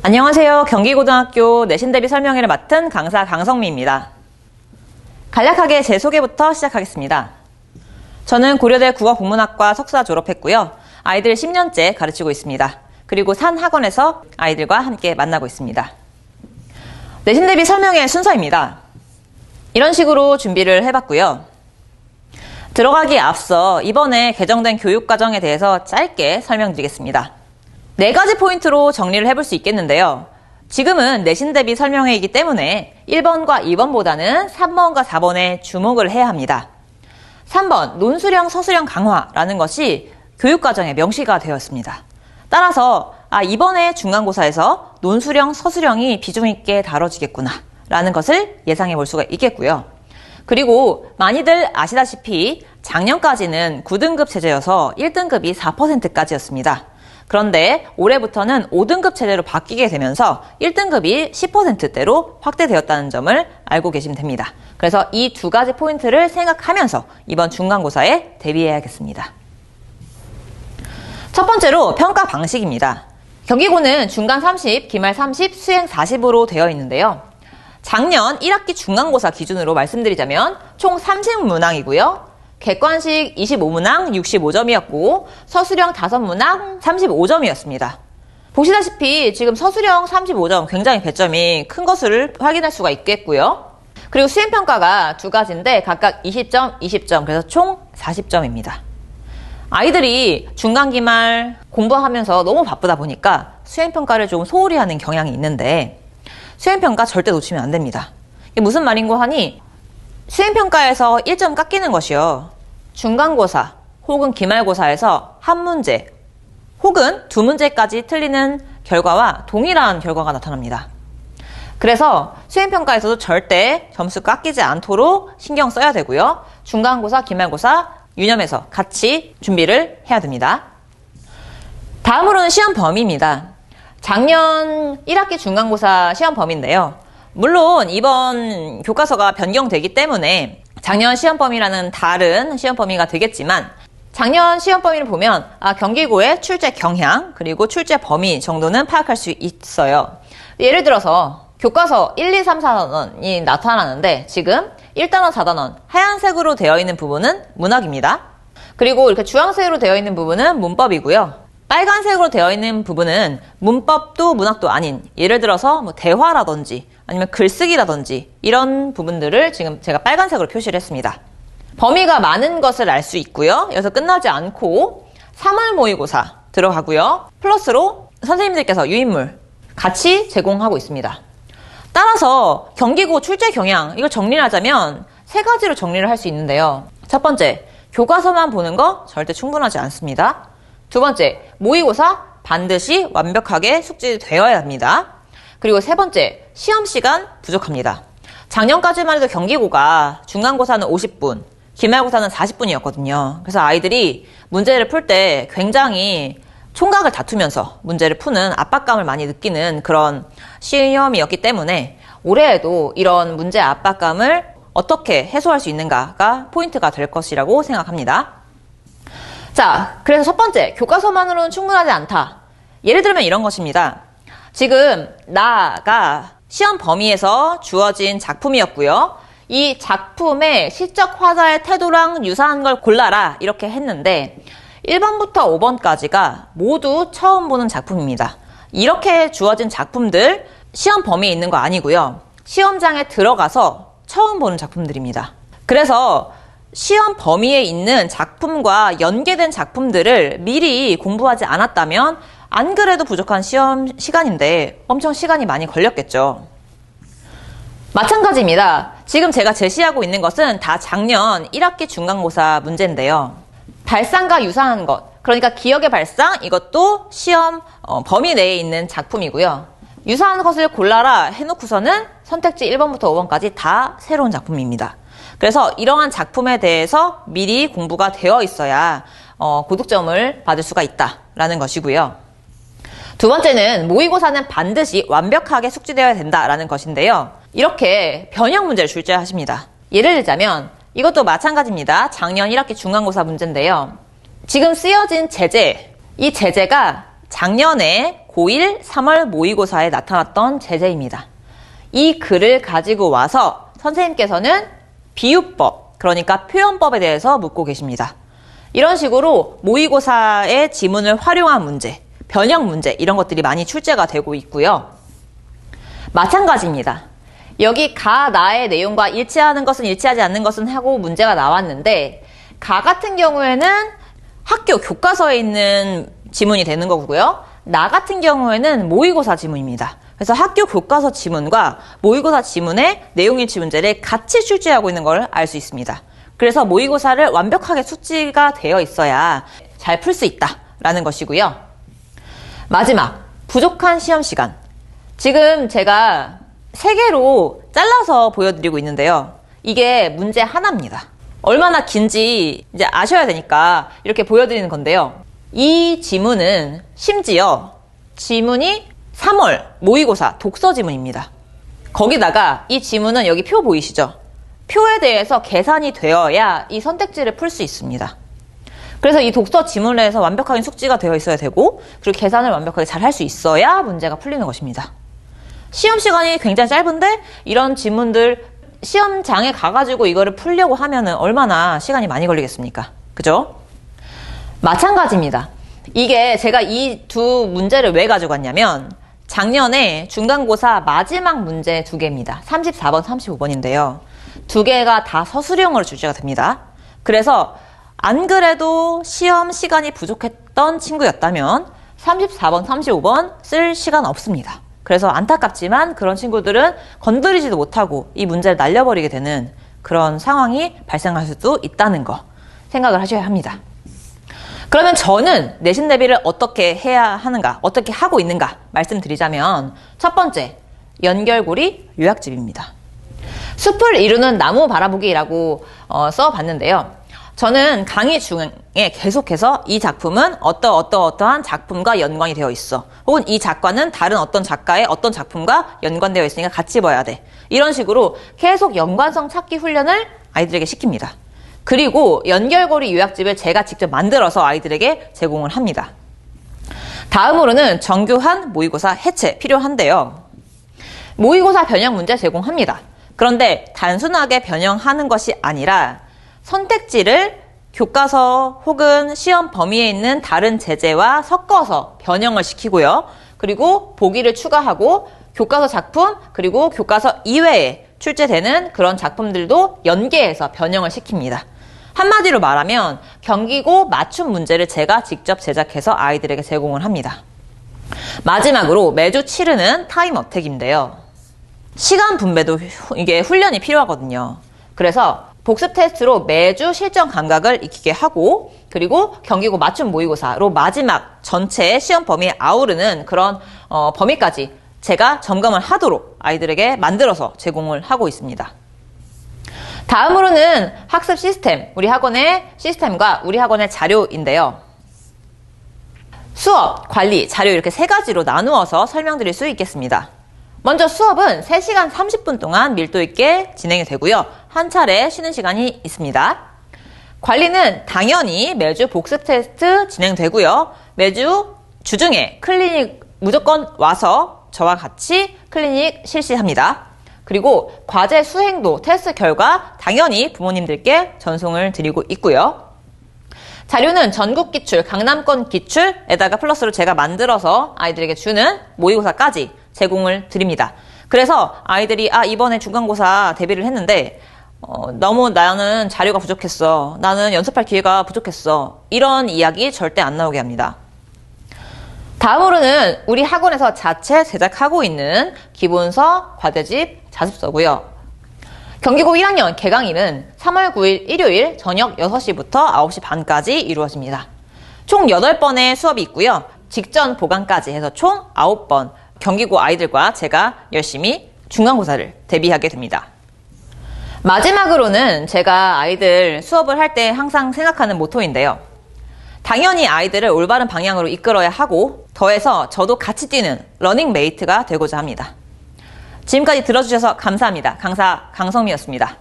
안녕하세요. 경기고등학교 내신 대비 설명회를 맡은 강사 강성미입니다. 간략하게 제 소개부터 시작하겠습니다. 저는 고려대 국어국문학과 석사 졸업했고요. 아이들 10년째 가르치고 있습니다. 그리고 산 학원에서 아이들과 함께 만나고 있습니다. 내신 대비 설명회 순서입니다. 이런 식으로 준비를 해봤고요. 들어가기에 앞서 이번에 개정된 교육과정에 대해서 짧게 설명드리겠습니다. 4가지 포인트로 정리를 해볼 수 있겠는데요. 지금은 내신 대비 설명회이기 때문에 1번과 2번보다는 3번과 4번에 주목을 해야 합니다. 3번, 논술형, 서술형 강화라는 것이 교육과정에 명시가 되었습니다. 따라서 이번에 중간고사에서 논술형, 서술형이 비중 있게 다뤄지겠구나 라는 것을 예상해 볼 수가 있겠고요. 그리고 많이들 아시다시피 작년까지는 9등급 체제여서 1등급이 4%까지였습니다. 그런데 올해부터는 5등급 체제로 바뀌게 되면서 1등급이 10%대로 확대되었다는 점을 알고 계시면 됩니다. 그래서 이 2가지 포인트를 생각하면서 이번 중간고사에 대비해야겠습니다. 첫 번째로 평가 방식입니다. 경기고는 중간 30, 기말 30, 수행 40으로 되어 있는데요. 작년 1학기 중간고사 기준으로 말씀드리자면 총 30문항이고요. 객관식 25문항 65점이었고 서술형 5문항 35점이었습니다. 보시다시피 지금 서술형 35점 굉장히 배점이 큰 것을 확인할 수가 있겠고요. 그리고 수행평가가 2가지인데 각각 20점, 20점 그래서 총 40점입니다. 아이들이 중간기말 공부하면서 너무 바쁘다 보니까 수행평가를 좀 소홀히 하는 경향이 있는데 수행평가 절대 놓치면 안 됩니다. 이게 무슨 말인고 하니 수행평가에서 1점 깎이는 것이요. 중간고사 혹은 기말고사에서 한 문제 혹은 2문제까지 틀리는 결과와 동일한 결과가 나타납니다. 그래서 수행평가에서도 절대 점수 깎이지 않도록 신경 써야 되고요. 중간고사, 기말고사 유념해서 같이 준비를 해야 됩니다. 다음으로는 시험 범위입니다. 작년 1학기 중간고사 시험 범위인데요. 물론 이번 교과서가 변경되기 때문에 작년 시험 범위라는 다른 시험 범위가 되겠지만 작년 시험 범위를 보면 경기고의 출제 경향 그리고 출제 범위 정도는 파악할 수 있어요. 예를 들어서 교과서 1, 2, 3, 4단원이 나타나는데 지금 1단원, 4단원 하얀색으로 되어 있는 부분은 문학입니다. 그리고 이렇게 주황색으로 되어 있는 부분은 문법이고요. 빨간색으로 되어 있는 부분은 문법도 문학도 아닌 예를 들어서 대화라든지 아니면 글쓰기라든지 이런 부분들을 지금 제가 빨간색으로 표시를 했습니다. 범위가 많은 것을 알 수 있고요. 여기서 끝나지 않고 3월 모의고사 들어가고요. 플러스로 선생님들께서 유인물 같이 제공하고 있습니다. 따라서 경기고 출제 경향 이걸 정리를 하자면 3가지로 정리를 할 수 있는데요. 첫 번째, 교과서만 보는 거 절대 충분하지 않습니다. 2번째, 모의고사 반드시 완벽하게 숙지되어야 합니다. 그리고 3번째, 시험 시간 부족합니다. 작년까지만 해도 경기고가 중간고사는 50분, 기말고사는 40분이었거든요. 그래서 아이들이 문제를 풀 때 굉장히 총각을 다투면서 문제를 푸는 압박감을 많이 느끼는 그런 시험이었기 때문에 올해에도 이런 문제 압박감을 어떻게 해소할 수 있는가가 포인트가 될 것이라고 생각합니다. 자, 그래서 첫 번째, 교과서만으로는 충분하지 않다. 예를 들면 이런 것입니다. 지금 나가 시험 범위에서 주어진 작품이었고요. 이 작품의 시적 화자의 태도랑 유사한 걸 골라라 이렇게 했는데 1번부터 5번까지가 모두 처음 보는 작품입니다. 이렇게 주어진 작품들 시험 범위에 있는 거 아니고요. 시험장에 들어가서 처음 보는 작품들입니다. 그래서 시험 범위에 있는 작품과 연계된 작품들을 미리 공부하지 않았다면 안 그래도 부족한 시험 시간인데 엄청 시간이 많이 걸렸겠죠. 마찬가지입니다. 지금 제가 제시하고 있는 것은 다 작년 1학기 중간고사 문제인데요. 발상과 유사한 것, 그러니까 기억의 발상, 이것도 시험 범위 내에 있는 작품이고요. 유사한 것을 골라라 해놓고서는 선택지 1번부터 5번까지 다 새로운 작품입니다. 그래서 이러한 작품에 대해서 미리 공부가 되어 있어야 고득점을 받을 수가 있다라는 것이고요. 2번째는 모의고사는 반드시 완벽하게 숙지되어야 된다라는 것인데요. 이렇게 변형 문제를 출제하십니다. 예를 들자면 이것도 마찬가지입니다. 작년 1학기 중간고사 문제인데요. 지금 쓰여진 제재, 이 제재가 작년에 고1 3월 모의고사에 나타났던 제재입니다. 이 글을 가지고 와서 선생님께서는 비유법, 그러니까 표현법에 대해서 묻고 계십니다. 이런 식으로 모의고사의 지문을 활용한 문제, 변형 문제 이런 것들이 많이 출제가 되고 있고요. 마찬가지입니다. 여기 가, 나의 내용과 일치하는 것은 일치하지 않는 것은 하고 문제가 나왔는데 가 같은 경우에는 학교 교과서에 있는 지문이 되는 거고요. 나 같은 경우에는 모의고사 지문입니다. 그래서 학교 교과서 지문과 모의고사 지문의 내용일치 문제를 같이 출제하고 있는 걸 알 수 있습니다. 그래서 모의고사를 완벽하게 숙지가 되어 있어야 잘 풀 수 있다라는 것이고요. 마지막, 부족한 시험 시간. 지금 제가 3개로 잘라서 보여드리고 있는데요. 이게 문제 하나입니다. 얼마나 긴지 이제 아셔야 되니까 이렇게 보여드리는 건데요. 이 지문은 심지어 지문이 3월 모의고사 독서 지문입니다. 거기다가 이 지문은 여기 표 보이시죠? 표에 대해서 계산이 되어야 이 선택지를 풀 수 있습니다. 그래서 이 독서 지문에서 완벽하게 숙지가 되어 있어야 되고 그리고 계산을 완벽하게 잘 할 수 있어야 문제가 풀리는 것입니다. 시험 시간이 굉장히 짧은데 이런 지문들 시험장에 가가지고 이거를 풀려고 하면은 얼마나 시간이 많이 걸리겠습니까? 그죠? 마찬가지입니다. 이게 제가 이 두 문제를 왜 가져갔냐면 작년에 중간고사 마지막 문제 2개입니다. 34번, 35번인데요. 2개가 다 서술형으로 출제가 됩니다. 그래서 안 그래도 시험 시간이 부족했던 친구였다면 34번, 35번 쓸 시간 없습니다. 그래서 안타깝지만 그런 친구들은 건드리지도 못하고 이 문제를 날려버리게 되는 그런 상황이 발생할 수도 있다는 거 생각을 하셔야 합니다. 그러면 저는 내신 대비를 어떻게 해야 하는가, 어떻게 하고 있는가 말씀드리자면 첫 번째, 연결고리 요약집입니다. 숲을 이루는 나무 바라보기라고 써봤는데요. 저는 강의 중에 계속해서 이 작품은 어떠한 작품과 연관이 되어 있어. 혹은 이 작가는 다른 어떤 작가의 어떤 작품과 연관되어 있으니까 같이 봐야 돼. 이런 식으로 계속 연관성 찾기 훈련을 아이들에게 시킵니다. 그리고 연결고리 요약집을 제가 직접 만들어서 아이들에게 제공을 합니다. 다음으로는 정교한 모의고사 해체 필요한데요. 모의고사 변형 문제 제공합니다. 그런데 단순하게 변형하는 것이 아니라 선택지를 교과서 혹은 시험 범위에 있는 다른 제재와 섞어서 변형을 시키고요. 그리고 보기를 추가하고 교과서 작품 그리고 교과서 이외에 출제되는 그런 작품들도 연계해서 변형을 시킵니다. 한마디로 말하면 경기고 맞춤 문제를 제가 직접 제작해서 아이들에게 제공을 합니다. 마지막으로 매주 치르는 타임 어택인데요. 시간 분배도 이게 훈련이 필요하거든요. 그래서 복습 테스트로 매주 실전 감각을 익히게 하고 그리고 경기고 맞춤 모의고사로 마지막 전체 시험 범위에 아우르는 그런 범위까지 제가 점검을 하도록 아이들에게 만들어서 제공을 하고 있습니다. 다음으로는 학습 시스템, 우리 학원의 시스템과 우리 학원의 자료인데요. 수업, 관리, 자료 이렇게 3가지로 나누어서 설명드릴 수 있겠습니다. 먼저 수업은 3시간 30분 동안 밀도 있게 진행이 되고요. 한 차례 쉬는 시간이 있습니다. 관리는 당연히 매주 복습 테스트 진행되고요. 매주 주중에 클리닉 무조건 와서 저와 같이 클리닉 실시합니다. 그리고 과제 수행도 테스트 결과 당연히 부모님들께 전송을 드리고 있고요. 자료는 전국 기출, 강남권 기출에다가 플러스로 제가 만들어서 아이들에게 주는 모의고사까지 제공을 드립니다. 그래서 아이들이 이번에 중간고사 대비를 했는데 너무 나는 자료가 부족했어. 나는 연습할 기회가 부족했어. 이런 이야기 절대 안 나오게 합니다. 다음으로는 우리 학원에서 자체 제작하고 있는 기본서, 과제집, 자습서고요. 경기고 1학년 개강일은 3월 9일 일요일 저녁 6시부터 9시 반까지 이루어집니다. 총 8번의 수업이 있고요. 직전 보강까지 해서 총 9번 경기고 아이들과 제가 열심히 중간고사를 대비하게 됩니다. 마지막으로는 제가 아이들 수업을 할 때 항상 생각하는 모토인데요. 당연히 아이들을 올바른 방향으로 이끌어야 하고 더해서 저도 같이 뛰는 러닝메이트가 되고자 합니다. 지금까지 들어주셔서 감사합니다. 강사 강성미였습니다.